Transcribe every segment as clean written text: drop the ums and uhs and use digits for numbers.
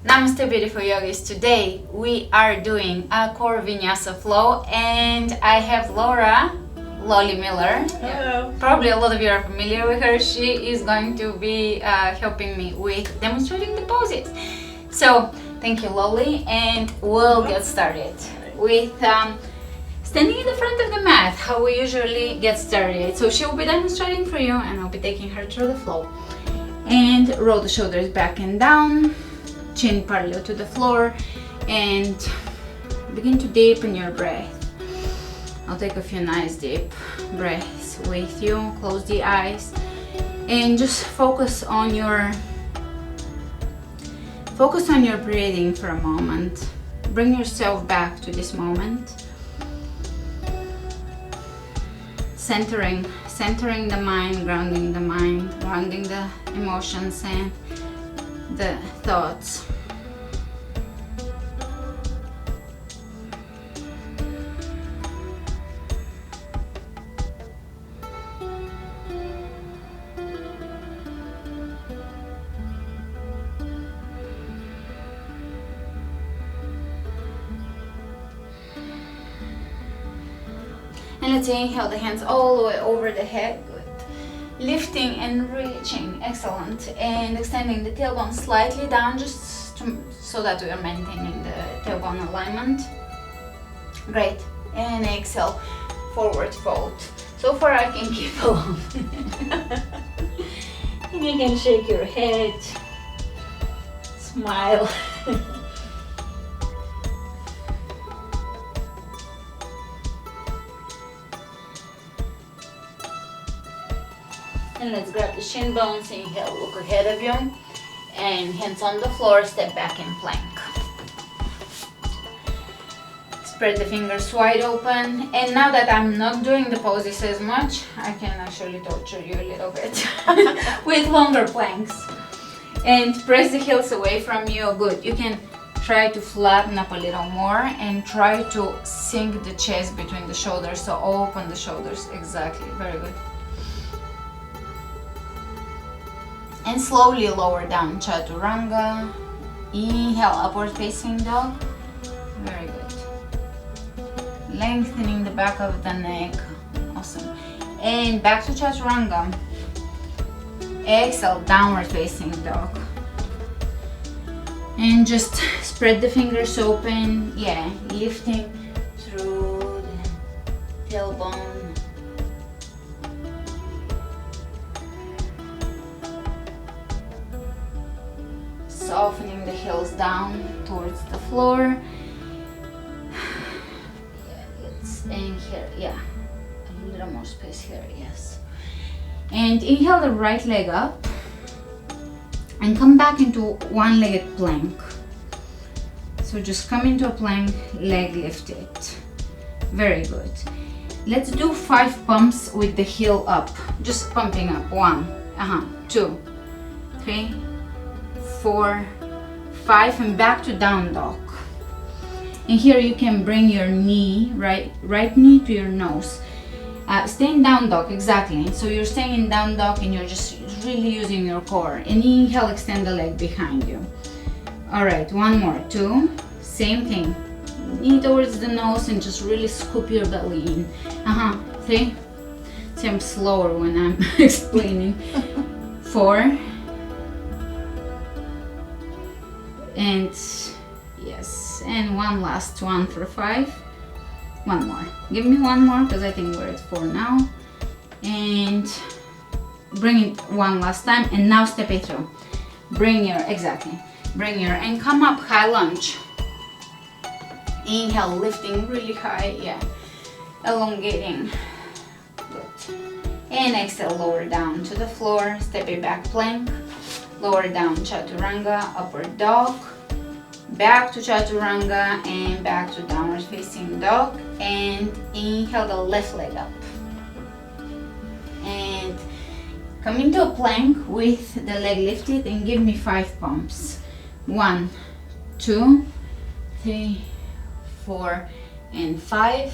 Namaste beautiful yogis. Today we are doing a core vinyasa flow and I have Lolly Miller. Hello. Probably a lot of you are familiar with her. She is going to be helping me with demonstrating the poses. So thank you, Lolly, and we'll get started with standing in the front of the mat, how we usually get started. So she will be demonstrating for you and I'll be taking her through the flow. And roll the shoulders back and down, chin parallel to the floor, and begin to deepen your breath. I'll take a few nice deep breaths with you. Close the eyes and just focus on your breathing for a moment. Bring yourself back to this moment. Centering the mind, grounding the emotions and the thoughts. And let's inhale the hands all the way over the head. Good. Lifting and reaching. Excellent. And extending the tailbone slightly down just so that we are maintaining the tailbone alignment. Great. And exhale. Forward fold. So far I can keep along. And you can shake your head. Smile. And let's grab the shin bones, inhale, look ahead of you, and hands on the floor, step back in plank. Spread the fingers wide open, and now that I'm not doing the poses as much, I can actually torture you a little bit with longer planks. And press the heels away from you, good. You can try to flatten up a little more and try to sink the chest between the shoulders, so open the shoulders, exactly, very good. And slowly lower down, chaturanga. Inhale, upward facing dog. Very good. Lengthening the back of the neck. Awesome. And back to chaturanga. Exhale, downward facing dog. And just spread the fingers open. Yeah, lifting through the tailbone. Softening the heels down towards the floor. Yeah, and here, yeah, a little more space here, yes. And inhale the right leg up and come back into one-legged plank. So just come into a plank, leg lifted. Very good. Let's do 5 pumps with the heel up, just pumping up. 1, 2, 3, 4, 5, and back to down dog. And here you can bring your knee, right knee to your nose. Stay in down dog, exactly. So you're staying in down dog and you're just really using your core. And inhale, extend the leg behind you. All right, one more, 2, same thing. Knee towards the nose and just really scoop your belly in. 3, see I'm slower when I'm explaining. 4, and yes, and one last one for 5. One more. Give me one more because I think we're at 4 now. And bring it one last time, and now step it through. Bring your, and come up, high lunge. Inhale, lifting really high, yeah. Elongating. Good. And exhale, lower down to the floor, step it back, plank. Lower down, chaturanga, upward dog, back to chaturanga, and back to downward facing dog. And inhale the left leg up. And come into a plank with the leg lifted and give me 5 pumps. 1, 2, 3, 4, and 5.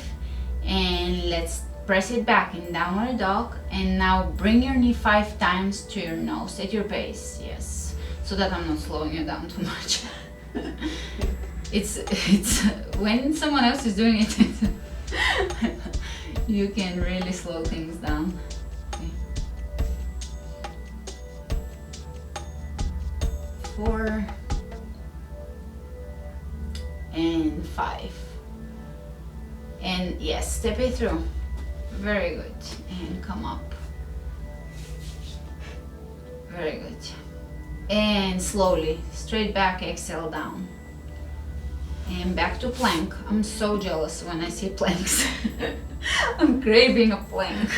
And let's press it back in downward dog, and now bring your knee 5 times to your nose at your pace, yes, so that I'm not slowing you down too much. it's when someone else is doing it, you can really slow things down. Okay. 4 and 5, and yes, step it through. Very good. And come up. Very good. And slowly straight back, exhale down, and back to plank. I'm so jealous when I see planks. I'm craving a plank.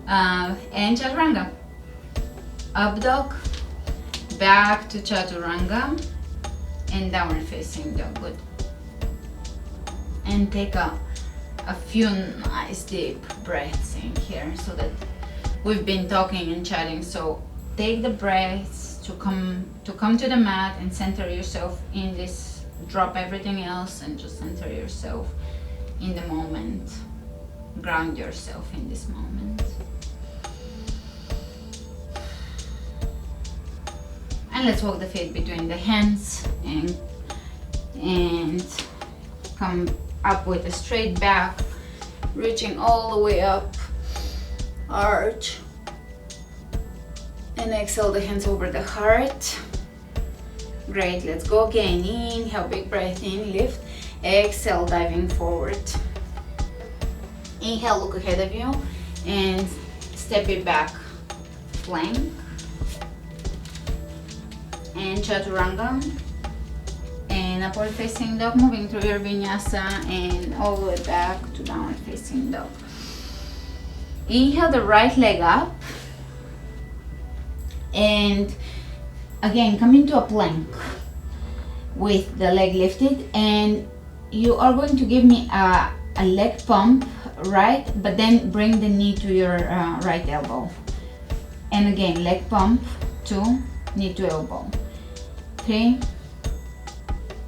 And chaturanga. Up dog, back to chaturanga, and downward facing dog. Good. And take a few nice deep breaths in here, so that we've been talking and chatting. So take the breaths to come to the mat and center yourself in this. Drop everything else and just center yourself in the moment. Ground yourself in this moment. And let's walk the feet between the hands and come up with a straight back, reaching all the way up, arch, and exhale the hands over the heart. Great, let's go again. Inhale, big breath in, lift. Exhale, diving forward. Inhale, look ahead of you and step it back, plank and chaturanga. And upward facing dog, moving through your vinyasa and all the way back to downward facing dog. Inhale the right leg up, and again come into a plank with the leg lifted, and you are going to give me a leg pump, right? But then bring the knee to your right elbow, and again leg pump, 2, knee to elbow, 3,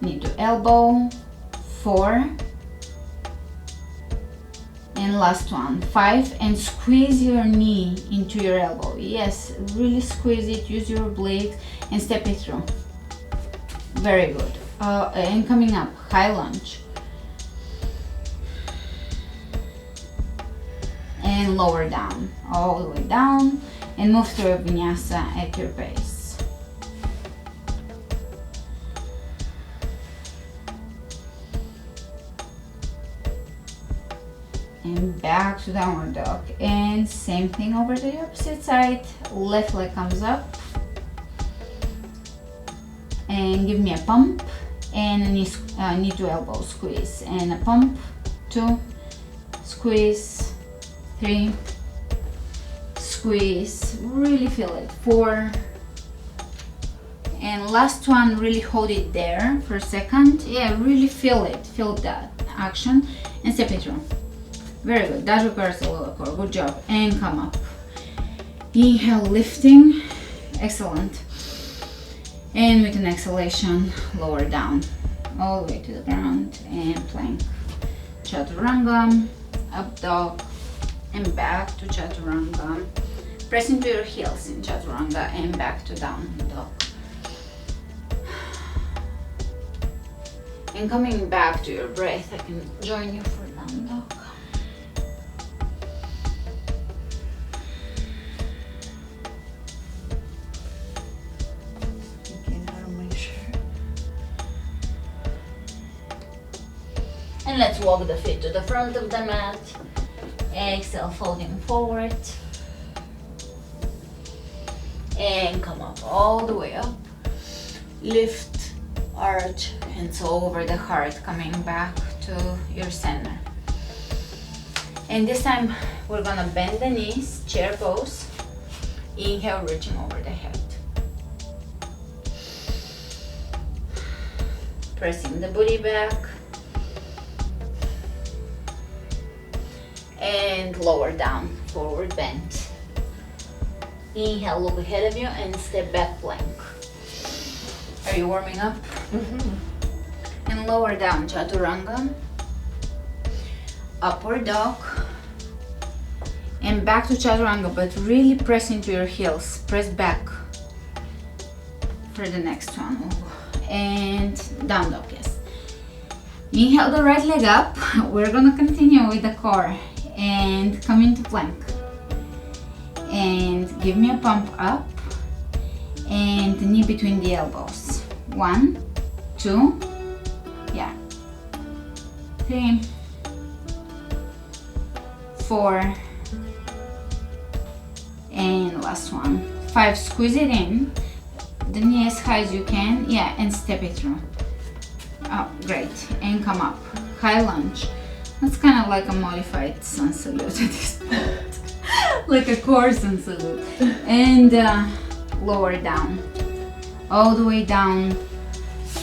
knee to elbow, 4, and last one, 5, and squeeze your knee into your elbow. Yes, really squeeze it, use your blades and step it through. Very good. And coming up, high lunge. And lower down, all the way down, and move through a vinyasa at your pace. And back to downward dog, and same thing over to the opposite side. Left leg comes up, and give me a pump and a knee to elbow squeeze, and a pump, 2, squeeze, 3, squeeze, really feel it, 4, and last one, really hold it there for a second. Yeah, really feel it, feel that action, and step it through. Very good, that requires a lower core, good job, and come up. Inhale, lifting, excellent. And with an exhalation, lower down, all the way to the ground, and plank. Chaturanga, up dog, and back to chaturanga. Press into your heels in chaturanga, and back to down dog. And coming back to your breath, I can join you for down dog. And let's walk the feet to the front of the mat. Exhale, folding forward. And come up all the way up. Lift, arch, hands over the heart, coming back to your center. And this time we're gonna bend the knees, chair pose. Inhale, reaching over the head. Pressing the booty back. And lower down, forward bend. Inhale, look ahead of you and step back plank. Are you warming up? Mm-hmm. And lower down, chaturanga. Upward dog. And back to chaturanga, but really press into your heels. Press back. for the next one. And down dog, yes. Inhale the right leg up. We're gonna continue with the core and come into plank. And give me a pump up and knee between the elbows. 1, 2, yeah. 3, 4, and last one. 5, squeeze it in. The knee as high as you can, yeah, and step it through. Oh, great, and come up. High lunge. That's kind of like a modified sun salute at this point. Like a core sun salute. And lower down. All the way down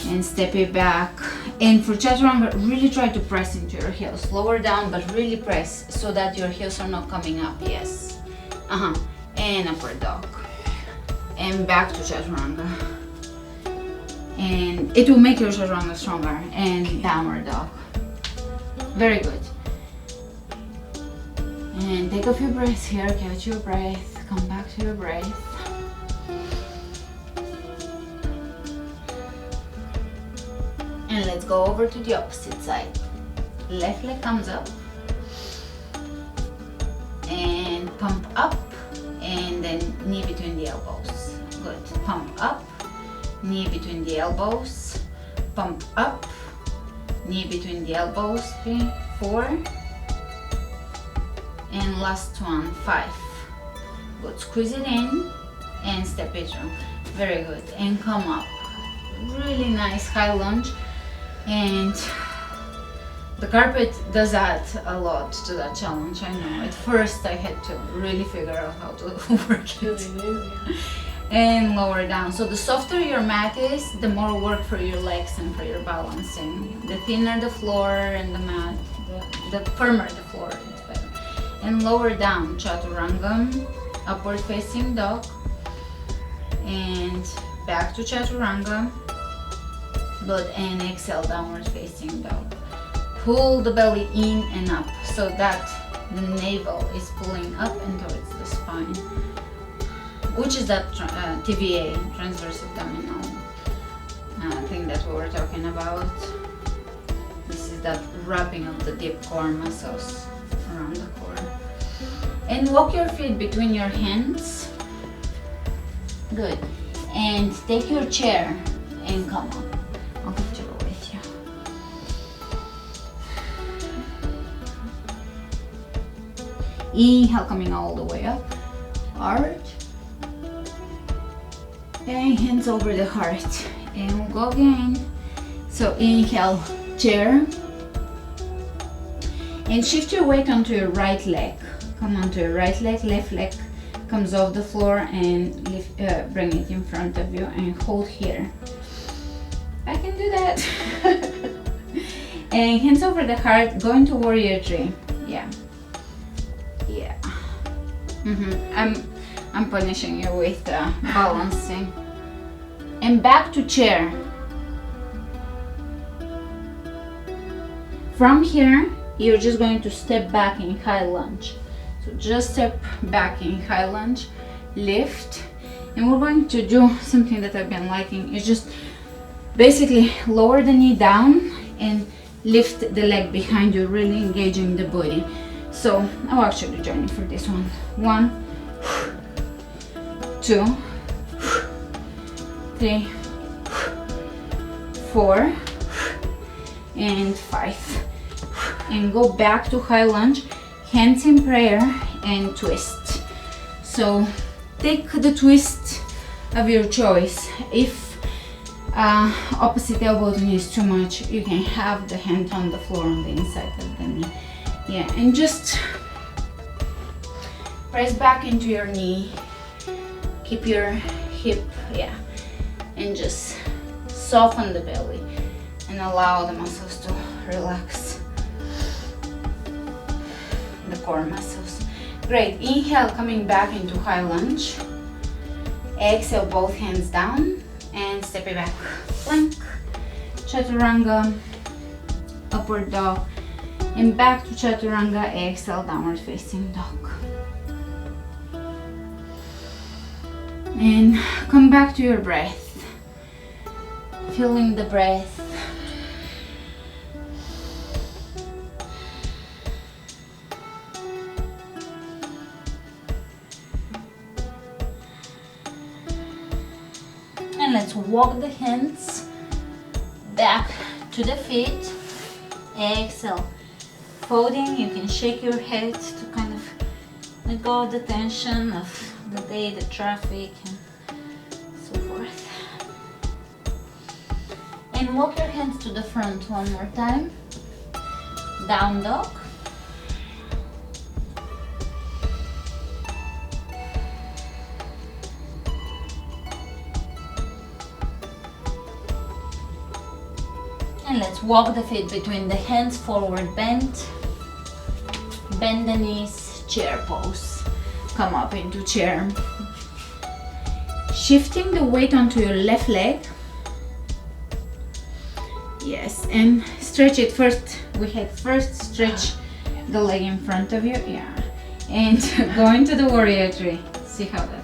and step it back. And for chaturanga, really try to press into your heels. Lower down, but really press so that your heels are not coming up, yes. And upward dog. And back to chaturanga. And it will make your chaturanga stronger. And downward dog. Very good. And take a few breaths here, catch your breath, come back to your breath. And let's go over to the opposite side. Left leg comes up. And pump up. And then knee between the elbows. Good. Pump up. Knee between the elbows. Pump up. Knee between the elbows. 3, 4. And last one, 5. Good. Squeeze it in and step it through. Very good. And come up. Really nice high lunge. And the carpet does add a lot to that challenge, I know. At first I had to really figure out how to work it. And lower down. So the softer your mat is, the more work for your legs and for your balancing. The thinner the floor and the mat, the firmer the floor, it's better. And lower down, chaturanga, upward facing dog. And back to chaturanga. Good, and exhale, downward facing dog. Pull the belly in and up so that the navel is pulling up and towards the spine, which is that TVA, transverse abdominal thing that we were talking about. This is that wrapping of the deep core muscles around the core. And walk your feet between your hands. Good. And take your chair and come up. I'll get you with you. Inhale, coming all the way up. Arch. And hands over the heart. And we'll go again. So inhale, chair. And shift your weight onto your right leg. Come onto your right leg, left leg comes off the floor and lift, bring it in front of you and hold here. I can do that. And hands over the heart, go into warrior 3. Yeah. Yeah. I'm punishing you with balancing. And back to chair. From here, you're just going to step back in high lunge. So just step back in high lunge, lift, and we're going to do something that I've been liking. Is just basically lower the knee down and lift the leg behind you, really engaging the body. So I'll actually join you for this one. 1, 2, 3, 4, and 5. And go back to high lunge, hands in prayer, and twist. So take the twist of your choice. If opposite elbow to knee is too much, you can have the hand on the floor on the inside of the knee. Yeah, and just press back into your knee. Keep your hip, yeah, and just soften the belly and allow the muscles to relax. The core muscles. Great. Inhale, coming back into high lunge. Exhale, both hands down and step it back. Plank, chaturanga, upward dog, and back to chaturanga. Exhale, downward facing dog. And come back to your breath. Feeling the breath. And let's walk the hands back to the feet. Exhale. Folding, you can shake your head to kind of let go of the tension of the day, the traffic, and so forth. And walk your hands to the front one more time. Down dog. And let's walk the feet between the hands, forward bend. Bend the knees, chair pose. Come up into chair. Shifting the weight onto your left leg. Yes, and stretch it first. We had first stretch the leg in front of you, yeah. And go into the warrior three. See how that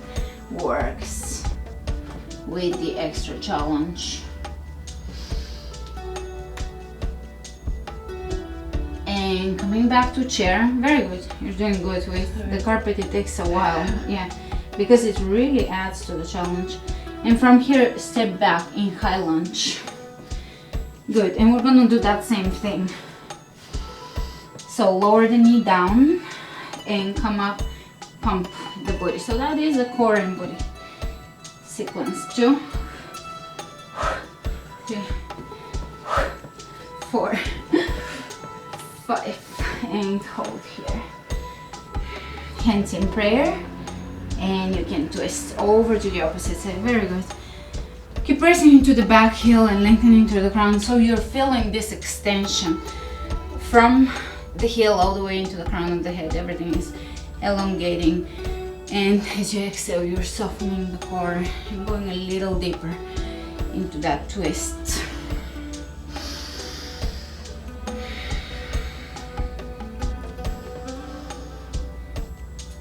works with the extra challenge. And coming back to chair, very good. You're doing good with the carpet. It takes a while, yeah, because it really adds to the challenge. And from here, step back in high lunge. Good, and we're gonna do that same thing. So lower the knee down and come up, pump the booty. So that is a core and booty sequence. 2, 3, 4, 5, and hold here. Hands in prayer, and you can twist over to the opposite side. Very good. Keep pressing into the back heel and lengthening through the crown, so you're feeling this extension from the heel all the way into the crown of the head. Everything is elongating, and as you exhale, you're softening the core and going a little deeper into that twist.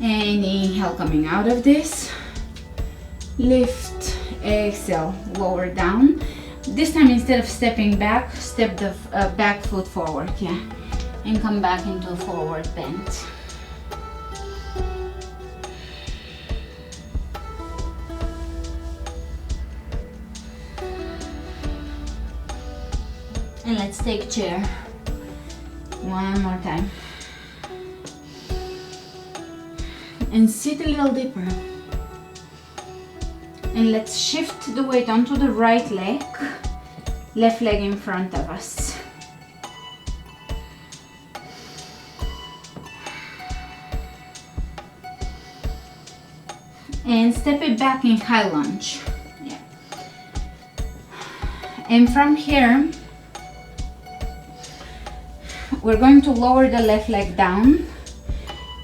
And inhale, coming out of this, lift, exhale, lower down. This time, instead of stepping back, step the back foot forward, yeah, and come back into a forward bend. And let's take chair one more time. And sit a little deeper. And let's shift the weight onto the right leg, left leg in front of us. And step it back in high lunge. Yeah. And from here, we're going to lower the left leg down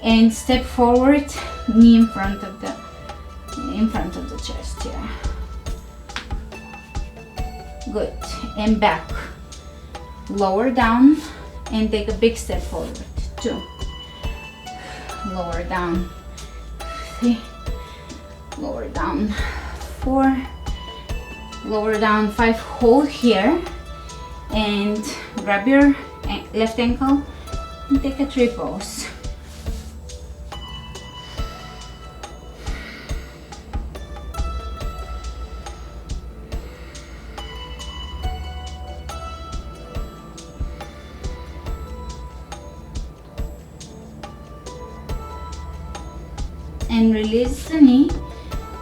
and step forward, knee in front of the chest, yeah. Good, and back. Lower down and take a big step forward. 2. Lower down. 3. Lower down. 4. Lower down. 5. Hold here and grab your left ankle and take a tree pose. And release the knee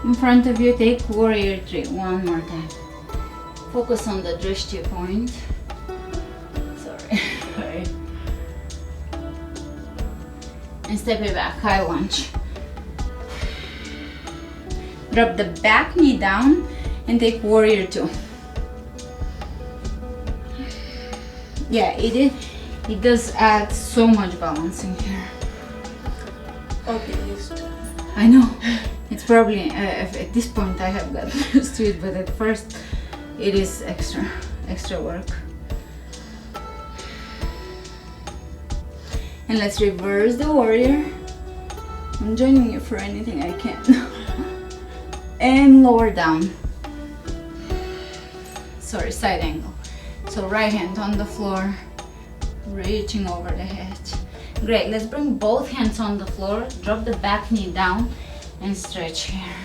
in front of you. Take warrior three one more time. Focus on the drishti point. Sorry. And step it back, high lunge. Drop the back knee down and take warrior two. Yeah, it does add so much balance in here. Okay, used to. I know. It's probably at this point I have gotten used to it, but at first it is extra work. And let's reverse the warrior. I'm joining you for anything I can. And lower down. sorry, side angle. So right hand on the floor, reaching over the head. Great, let's bring both hands on the floor, drop the back knee down and stretch here.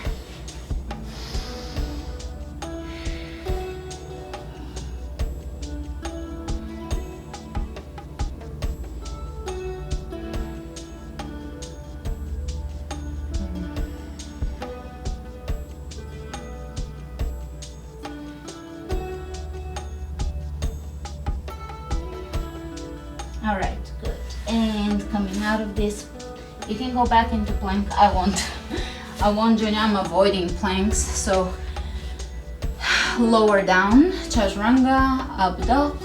All right, good. And coming out of this, you can go back into plank. I won't join you. I'm avoiding planks. So lower down, chaturanga, up dog,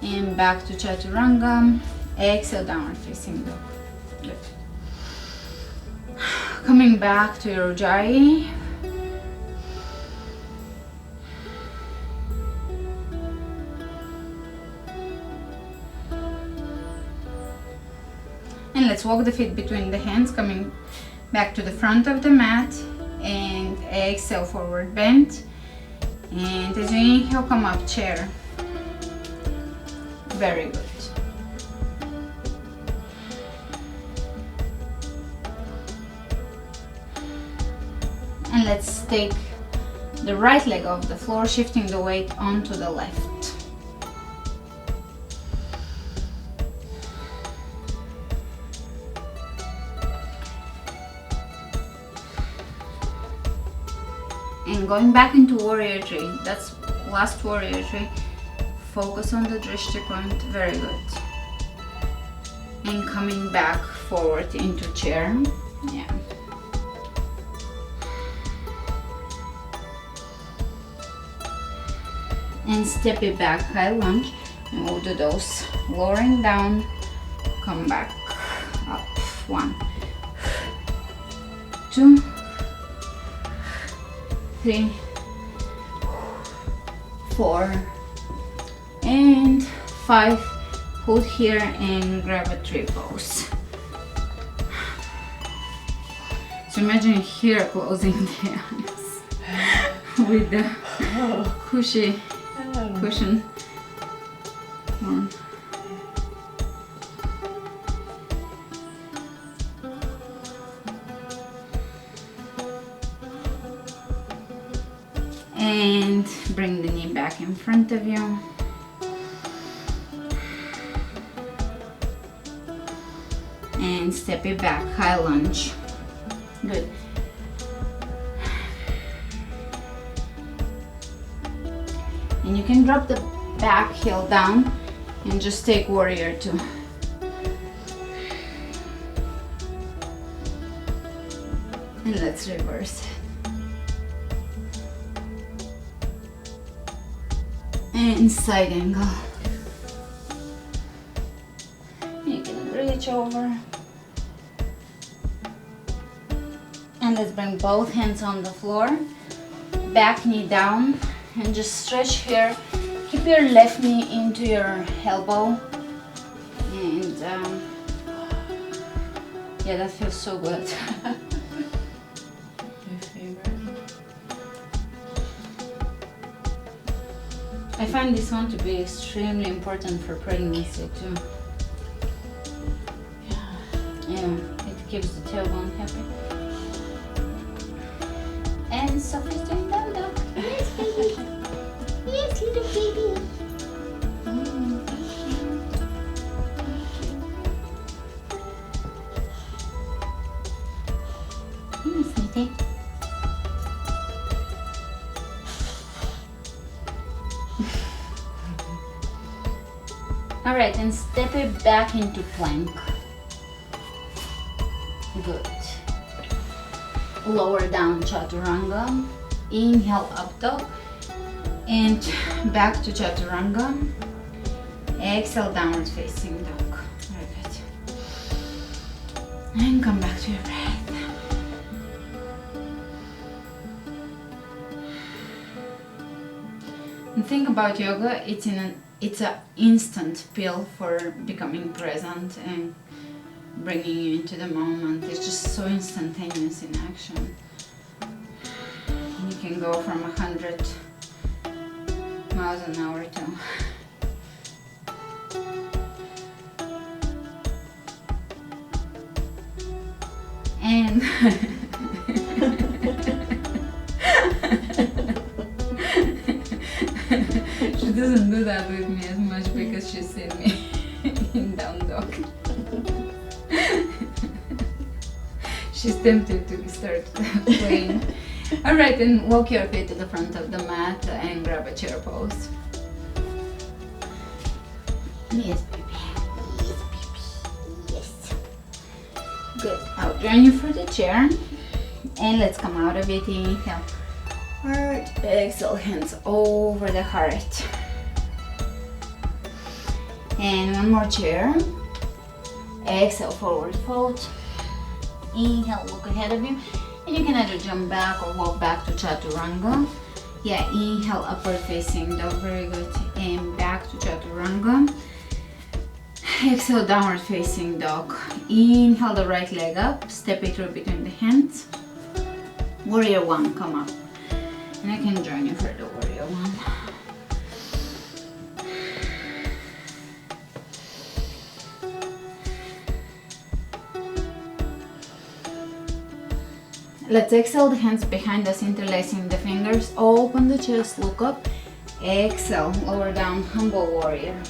and back to chaturanga. Exhale, downward facing dog. Good. Coming back to your ujjayi. And let's walk the feet between the hands, coming back to the front of the mat, and exhale, forward bend. And as you inhale, come up, chair. Very good. And let's take the right leg off the floor, shifting the weight onto the left. And going back into warrior three. That's last warrior three. Focus on the drishti point. Very good. And coming back forward into chair. Yeah. And step it back, high lunge. And we'll do those. Lowering down, come back up. 1, 2, 3, 4, and 5. Hold here and grab a tree pose. So imagine here closing the eyes with the cushy cushion. 1. And bring the knee back in front of you. And step it back, high lunge. Good. And you can drop the back heel down and just take warrior two. And let's reverse it. And side angle. You can reach over. And let's bring both hands on the floor. Back knee down. And just stretch here. Keep your left knee into your elbow. And yeah, that feels so good. I find this one to be extremely important for pregnancy too. Yeah, it keeps the tailbone happy. And Sophie's doing down dog. Yes, baby. Yes, little baby. Yes, sweetie. Alright, and step it back into plank. Good. Lower down chaturanga. Inhale, up dog. And back to chaturanga. Exhale, downward facing dog. Very good. And come back to your breath. And think about yoga, it's an instant pill for becoming present and bringing you into the moment. It's just so instantaneous in action. You can go from 100 now's an hour too. And she doesn't do that with me as much because she's seen me in down dog. She's tempted to start playing. Alright, then walk your feet to the front of the mat and grab a chair pose. Yes, baby. Yes, baby. Yes. Good. I'll join you for the chair. And let's come out of it. Inhale. Heart. Exhale. Hands over the heart. And one more chair. Exhale. Forward fold. Inhale. Look ahead of you. And you can either jump back or walk back to Chaturanga. Yeah, inhale, upward facing dog, very good. And back to Chaturanga. Exhale, downward facing dog. Inhale the right leg up, step it through between the hands. Warrior one, come up. And I can join you for the warrior one. Let's exhale, the hands behind us, interlacing the fingers. Open the chest, look up. Exhale, lower down, humble warrior.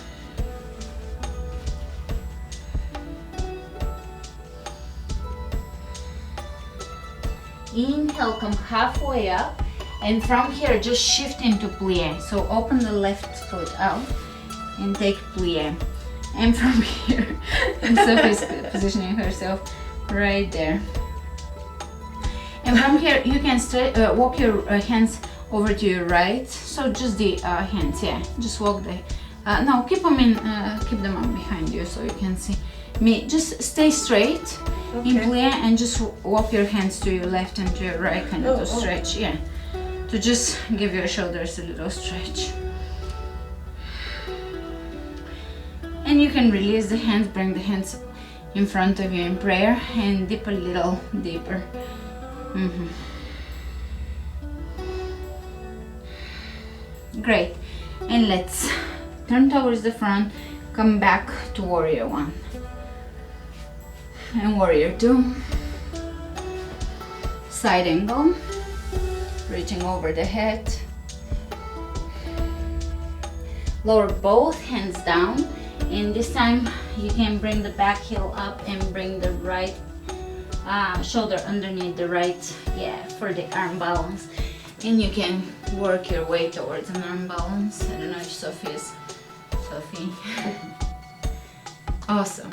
Inhale, come halfway up. And from here, just shift into plie. So open the left foot out and take plie. And from here, Sophie's positioning herself right there. And from here, you can walk your hands over to your right. So just the hands, yeah. Just walk the. No, keep them in. Keep them up behind you so you can see me. Just stay straight in plie and just walk your hands to your left and to your right, kind of to stretch, yeah. To just give your shoulders a little stretch. And you can release the hands, bring the hands in front of you in prayer and dip a little deeper. Great. And let's turn towards the front, come back to warrior one and warrior two. Side angle, reaching over the head. Lower both hands down, and this time you can bring the back heel up and bring the right shoulder underneath the right, yeah, for the arm balance. And you can work your way towards an arm balance. I don't know if Sophie is. Sophie. Awesome.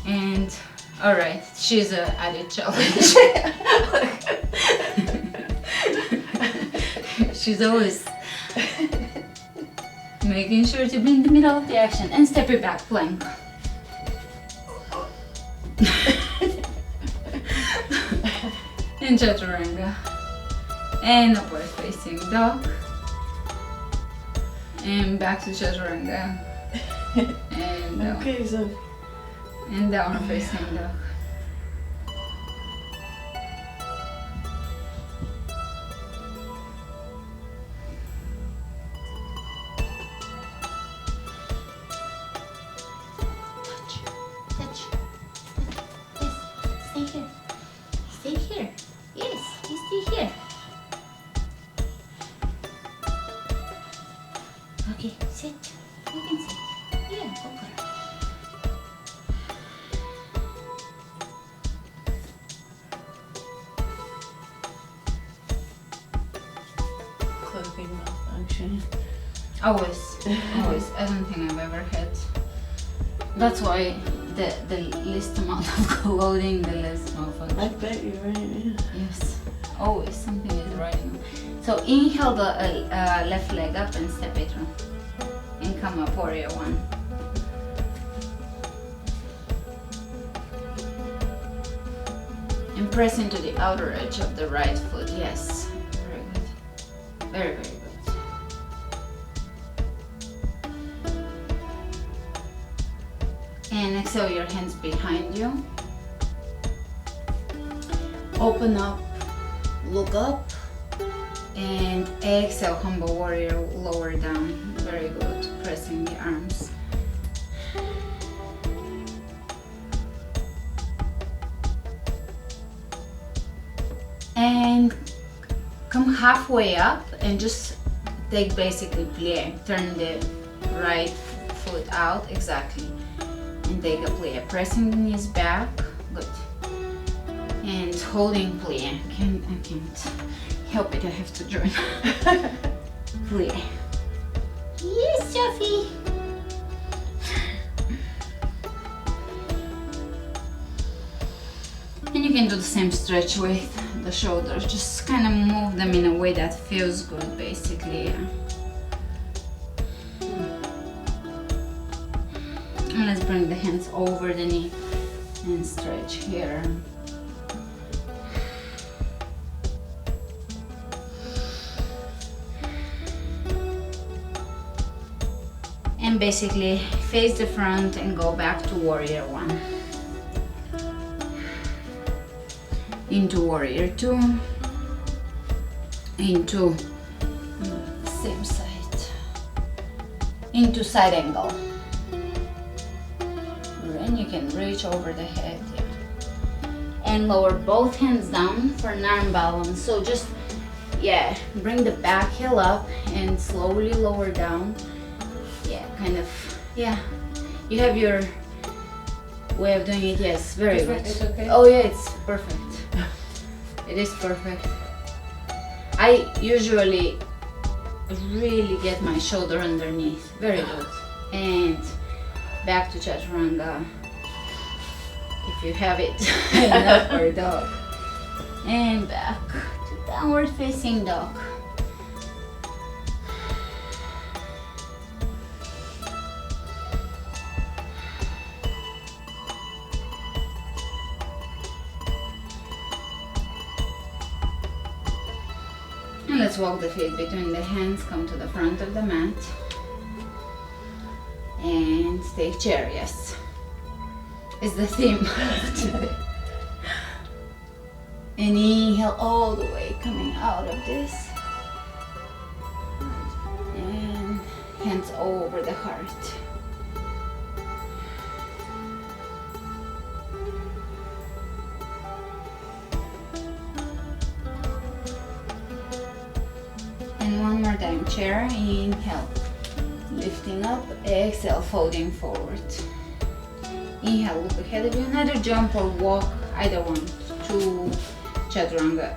And alright, she's a added challenge. She's always making sure to be in the middle of the action. And step it back, plank. And Chaturanga. And upward facing dog. And back to Chaturanga. And down. Okay, so. And down facing dog. Okay, sit. You can sit. Yeah, go for it. Clothing malfunction. Always. I don't think I've ever had. That's why the least amount of clothing, the less malfunction. I bet you're right, yeah. Yes, always something is wrong. So inhale the left leg up and step it through. And come up, warrior one. And press into the outer edge of the right foot. Yes, very good. Very, very good. And exhale your hands behind you. Open up, look up. And exhale, humble warrior, lower down. Very good. Pressing the arms. And come halfway up and just take basically plie. Turn the right foot out, exactly. And take a plie. Pressing the knees back. Good. And holding plie. I can't help it, I have to join. Plie. Yes, Sophie. And you can do the same stretch with the shoulders. Just kind of move them in a way that feels good, basically. Yeah. And let's bring the hands over the knee and stretch here. And basically face the front and go back to warrior one. Into warrior two. Into same side. Into side angle. And you can reach over the head, yeah. And lower both hands down for an arm balance. So just, yeah, bring the back heel up and slowly lower down. Yeah, kind of, yeah. You have your way of doing it, yes, very good. It's okay? Oh yeah, it's perfect. It is perfect. I usually really get my shoulder underneath. Very good. And back to chaturanga. If you have it, in upward dog. And back to downward facing dog. And let's walk the feet between the hands, come to the front of the mat. And take chair, yes. Is the theme today. And inhale all the way, coming out of this. And hands over the heart. And one more time, chair, inhale. Lifting up, exhale, folding forward. Inhale, look ahead of you, another jump or walk, either one, to chaturanga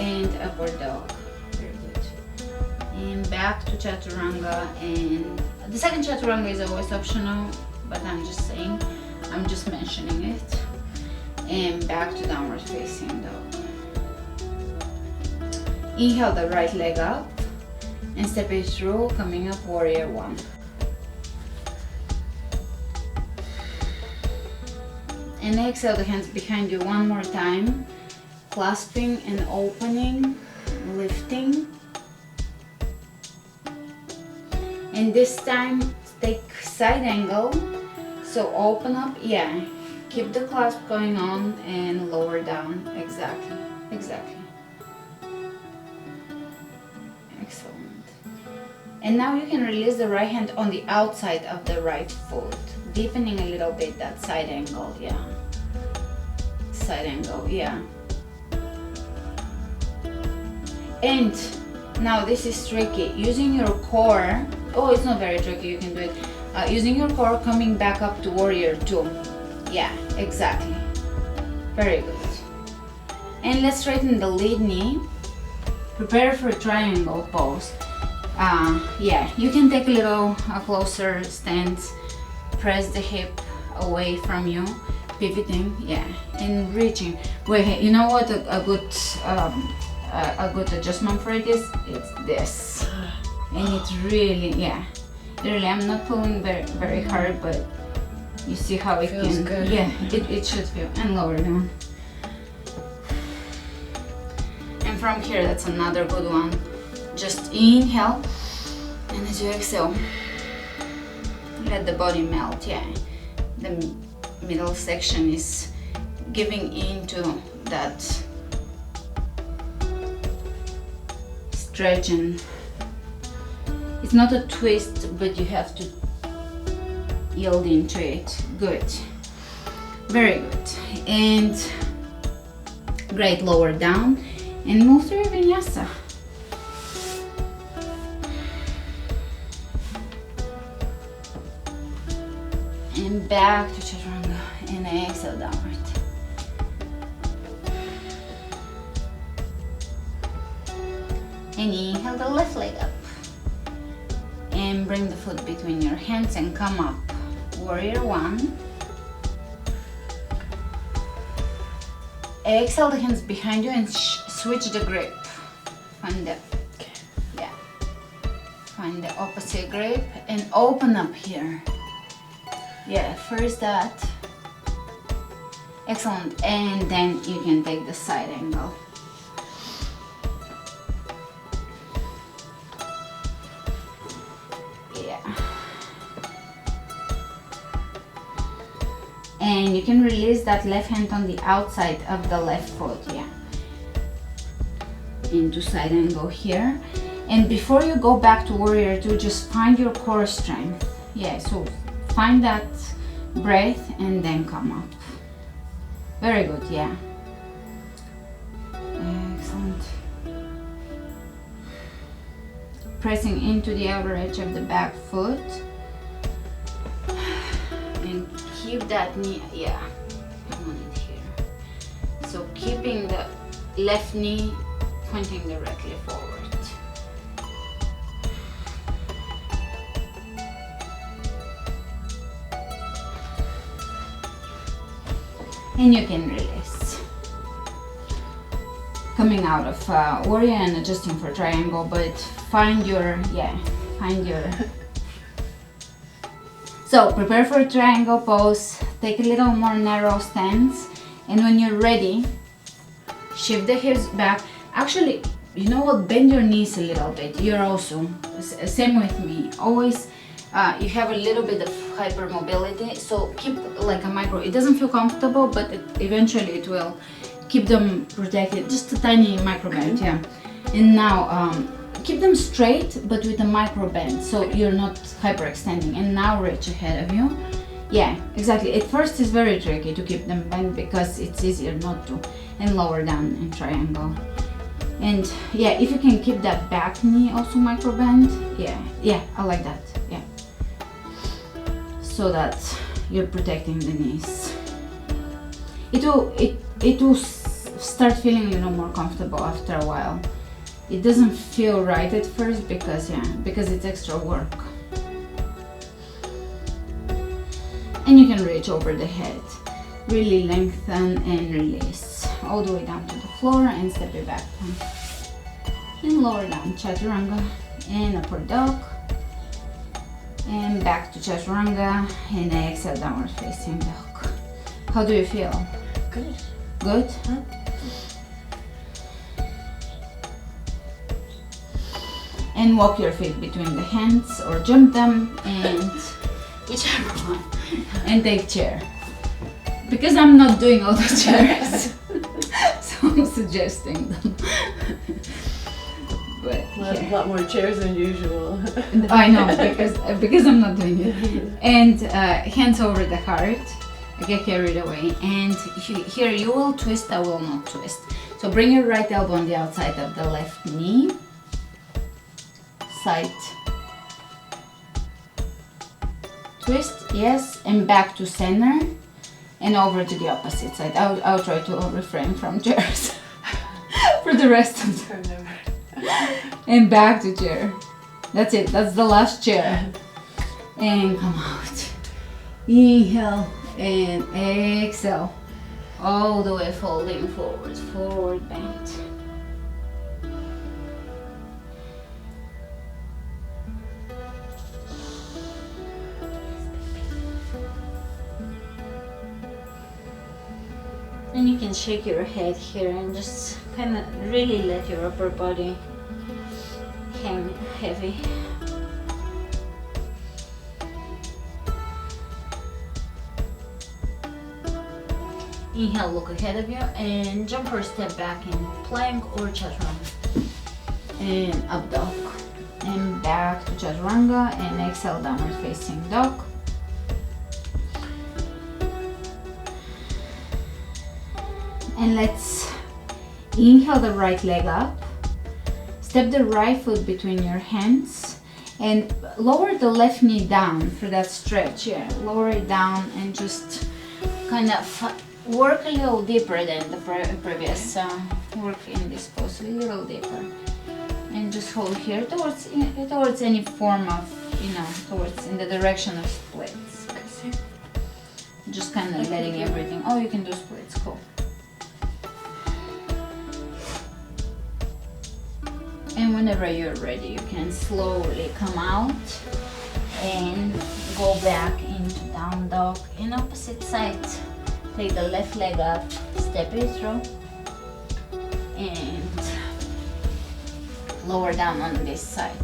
and upward dog. Very good. And back to chaturanga, and the second chaturanga is always optional, but I'm just saying, I'm just mentioning it. And back to downward facing dog. Inhale the right leg up and step it through, coming up warrior one. And exhale the hands behind you one more time, clasping and opening, lifting. And this time take side angle, so open up, yeah, keep the clasp going on and lower down, exactly. Excellent. And now you can release the right hand on the outside of the right foot, deepening a little bit that side angle, yeah. Side angle, yeah. And now this is tricky. Using your core, oh, it's not very tricky, you can do it. Using your core, coming back up to warrior two. Yeah, exactly. Very good. And let's straighten the lead knee. Prepare for triangle pose. Yeah, you can take a little closer stance. Press the hip away from you, pivoting, yeah, and reaching. Wait, you know what a good adjustment for it is? It's this. And it's really, yeah, really, I'm not pulling very hard, but you see how it feels can, good. yeah, it should feel, and lower down. And from here, that's another good one. Just inhale, and as you exhale, let the body melt, yeah. The middle section is giving into that stretch, and it's not a twist, but you have to yield into it. Good. Very good. And great. Lower down and move to your vinyasa. And back to chaturanga and exhale downward. And inhale the left leg up. And bring the foot between your hands and come up. Warrior one. Exhale the hands behind you and switch the grip. Find the, yeah. Find the opposite grip and open up here. Yeah, first that. Excellent. And then you can take the side angle. And you can release that left hand on the outside of the left foot, yeah. Into side angle here. And before you go back to warrior two, just find your core strength. Yeah, so find that breath and then come up. Very good, yeah. Excellent. Pressing into the outer edge of the back foot. And keep that knee, yeah, I want it here. So keeping the left knee pointing directly forward. And you can release. Coming out of warrior and adjusting for triangle, but find your, yeah, find your. So prepare for a triangle pose, take a little more narrow stance, and when you're ready, shift the hips back. Actually, you know what, bend your knees a little bit. You're also, same with me, always you have a little bit of hypermobility, so keep like a micro, it doesn't feel comfortable, but eventually it will keep them protected, just a tiny micro bend, yeah. And now, keep them straight, but with a micro bend, so you're not hyperextending. And now reach ahead of you. Yeah, exactly. At first it's very tricky to keep them bent because it's easier not to. And lower down in triangle. And yeah, if you can keep that back knee also micro bend, yeah, I like that, yeah. So that you're protecting the knees. It will start feeling a little more comfortable after a while. It doesn't feel right at first because it's extra work. And you can reach over the head. Really lengthen and release. All the way down to the floor and step it back. And lower down, chaturanga and upward dog. And back to chaturanga and exhale, downward facing dog. How do you feel? Good. Good? Huh? And walk your feet between the hands or jump them, and whichever one, and take chair. Because I'm not doing all the chairs, so I'm suggesting them. But A lot more chairs than usual. I know, because I'm not doing it. And hands over the heart. I get carried away. And here you will twist, I will not twist. So bring your right elbow on the outside of the left knee. Side. Twist, yes, and back to center. And over to the opposite side. I'll try to refrain from chairs for the rest of the and back to chair. That's it, that's the last chair. And come out. Inhale and exhale. All the way folding forward, forward bend. And you can shake your head here and just kind of really let your upper body hang heavy. Inhale, look ahead of you and jump or step back in plank or chaturanga. and up dog, and back to chaturanga, and exhale, downward facing dog. And let's inhale the right leg up, step the right foot between your hands, and lower the left knee down for that stretch. Yeah, lower it down and just kind of work a little deeper than the previous work in this pose, a little deeper, and just hold here towards any form of, towards in the direction of splits. Just kind of letting everything. Oh, you can do splits. Cool. And whenever you're ready, you can slowly come out and go back into down dog in opposite side. Take the left leg up, step it through, and lower down on this side.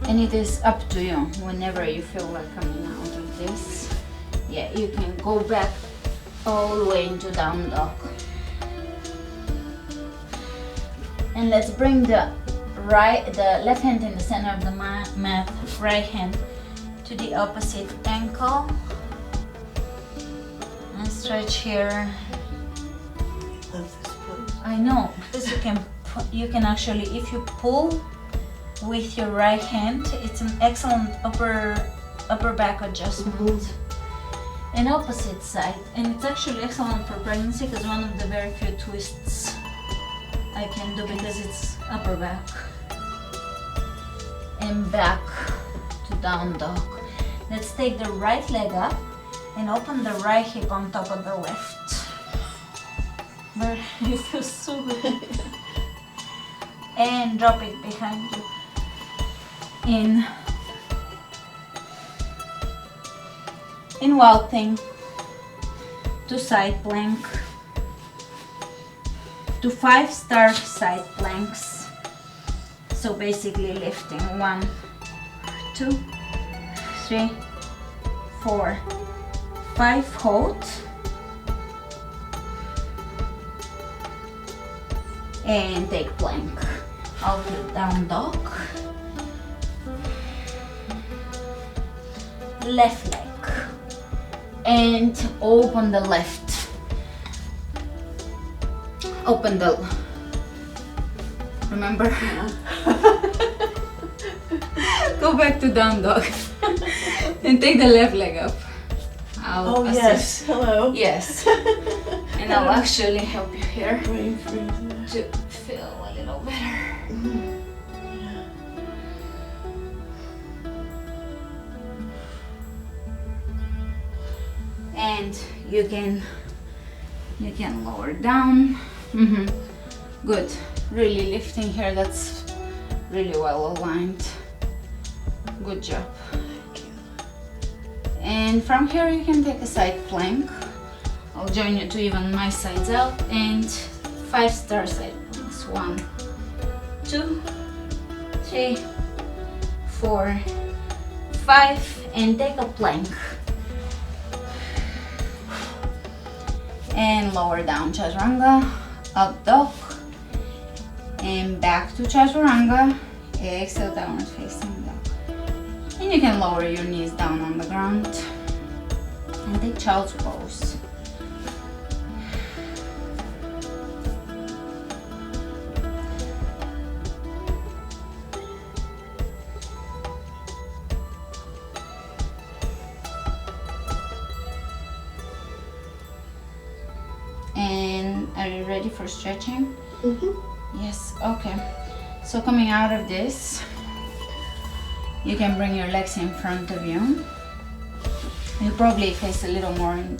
And it is up to you, whenever you feel like coming out of this. Yeah, you can go back all the way into down dog. And let's bring the left hand in the center of the mat, right hand to the opposite ankle. And stretch here. Love this pose. I know, because you can actually, if you pull with your right hand, it's an excellent upper back adjustment. And opposite side, and it's actually excellent for pregnancy because one of the very few twists I can do because it's upper back. And back to down dog. Let's take the right leg up and open the right hip on top of the left. Where you feel so good. And drop it behind you. In wild thing, to side plank, to 5-star side planks. So basically lifting 1, 2, 3, 4, 5, hold, and take plank. Out to down dog. Left leg and open the left. Open the. Remember? Go back to down dog and take the left leg up. I'll assist. Yes. Hello. Yes. And I'll actually help you here Waiting for you to feel a little better. And you can lower down. Good. Really lifting here. That's really well aligned. Good job. Thank you. And from here you can take a side plank. I'll join you to even my sides out, and 5-star side planks. 1, 2, 3, 4, 5, and take a plank. And lower down chaturanga, up dog, and back to chaturanga. Exhale, downward facing dog. And you can lower your knees down on the ground and take child's pose. And are you ready for stretching? Yes, okay. So coming out of this, you can bring your legs in front of you. You probably face a little more in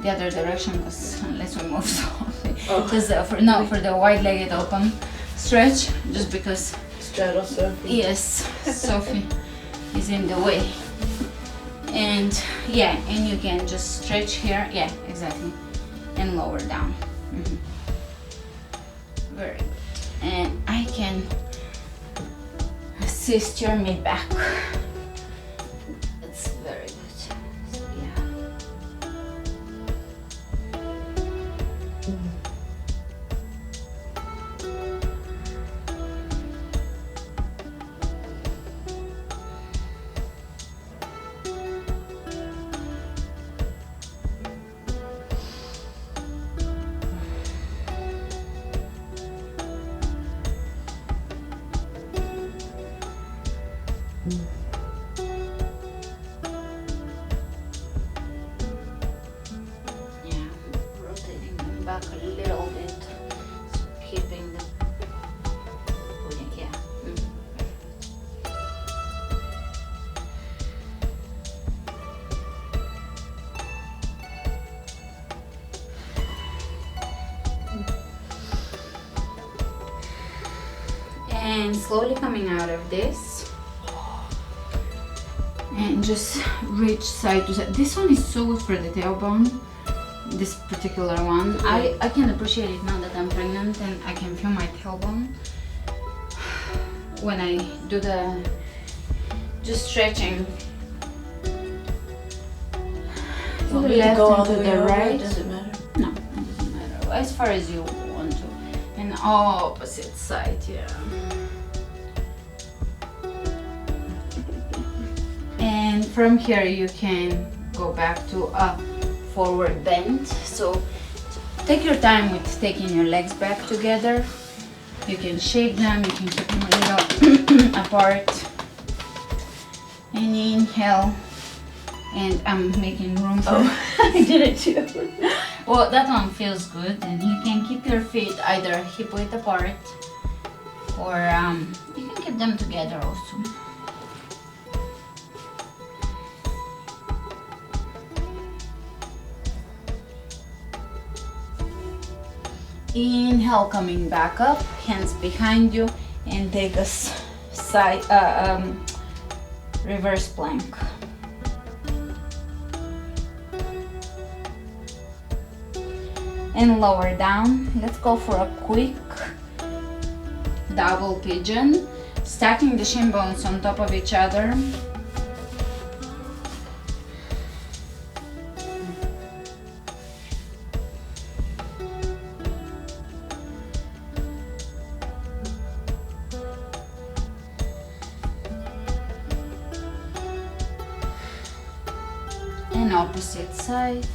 the other direction, because unless we move slowly. Because for the wide-legged open stretch, just because. Straddle Sophie. Yes, Sophie is in the way. And yeah, and you can just stretch here. Yeah, exactly. And lower down. Very good. And I can assist your mid back. It's very good. So, yeah. Yeah, rotating them back a little bit, so keeping the putting, yeah. And slowly coming out of this. And just reach side to side. This one is so good for the tailbone. This particular one. I can appreciate it now that I'm pregnant and I can feel my tailbone. When I do the just stretching. To the left and to the right. Does it matter? No, it doesn't matter. As far as you want to. And opposite side, yeah. And from here you can go back to a forward bend. So take your time with taking your legs back together. You can shake them, you can keep them a little apart. And inhale. And I'm making room for I did it too. well, that one feels good, and you can keep your feet either hip width apart or you can keep them together also. Inhale, coming back up, hands behind you, and take a side reverse plank. And lower down. Let's go for a quick double pigeon, stacking the shin bones on top of each other. And opposite side.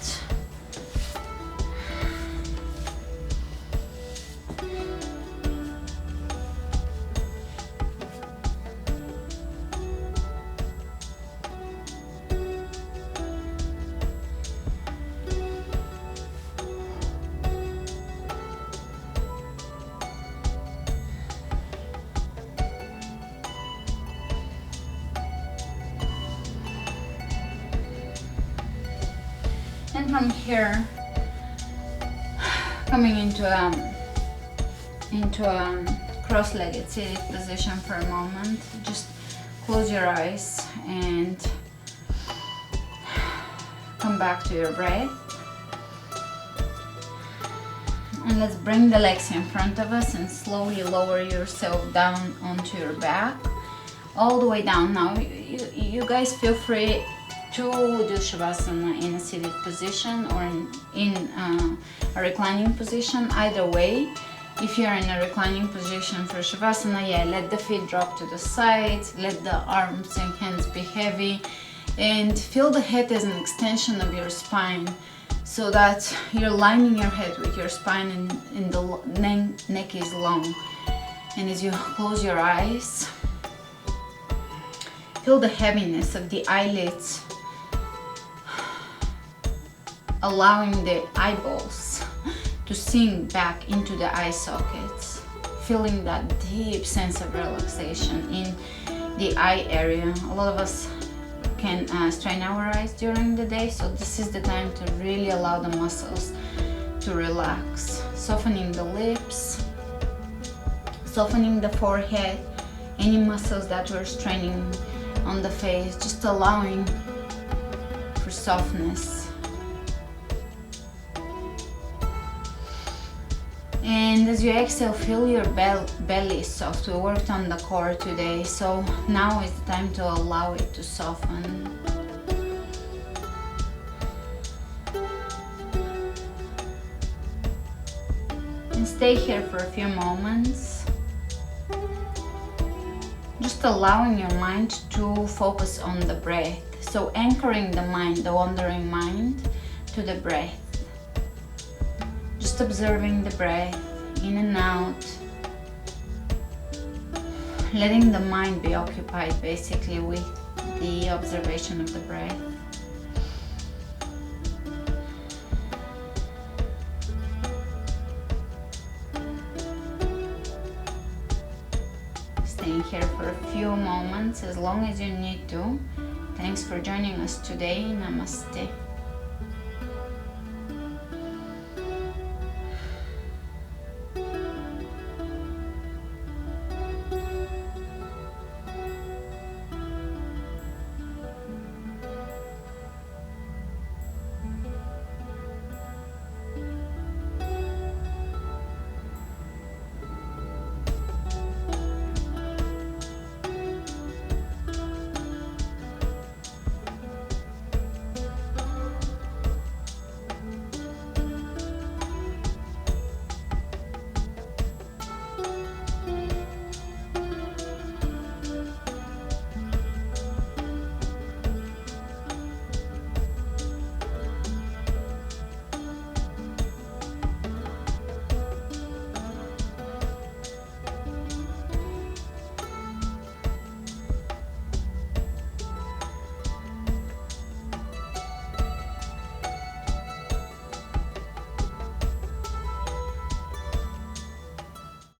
And from here, coming into a cross-legged seated position for a moment. Just close your eyes and come back to your breath. And let's bring the legs in front of us and slowly lower yourself down onto your back, all the way down. Now, you guys feel free to do Shavasana in a seated position or in a reclining position. Either way, if you're in a reclining position for Shavasana, yeah, let the feet drop to the sides, let the arms and hands be heavy, and feel the head as an extension of your spine, so that you're lining your head with your spine and the neck is long. And as you close your eyes, feel the heaviness of the eyelids, allowing the eyeballs to sink back into the eye sockets, feeling that deep sense of relaxation in the eye area. A lot of us can strain our eyes during the day, so this is the time to really allow the muscles to relax, softening the lips, softening the forehead, any muscles that were straining on the face, just allowing for softness. And as you exhale, feel your belly soft. We worked on the core today, so now is the time to allow it to soften. And stay here for a few moments. Just allowing your mind to focus on the breath. So anchoring the mind, the wandering mind, to the breath. Just observing the breath in and out. Letting the mind be occupied basically with the observation of the breath. Staying here for a few moments, as long as you need to. Thanks for joining us today. Namaste.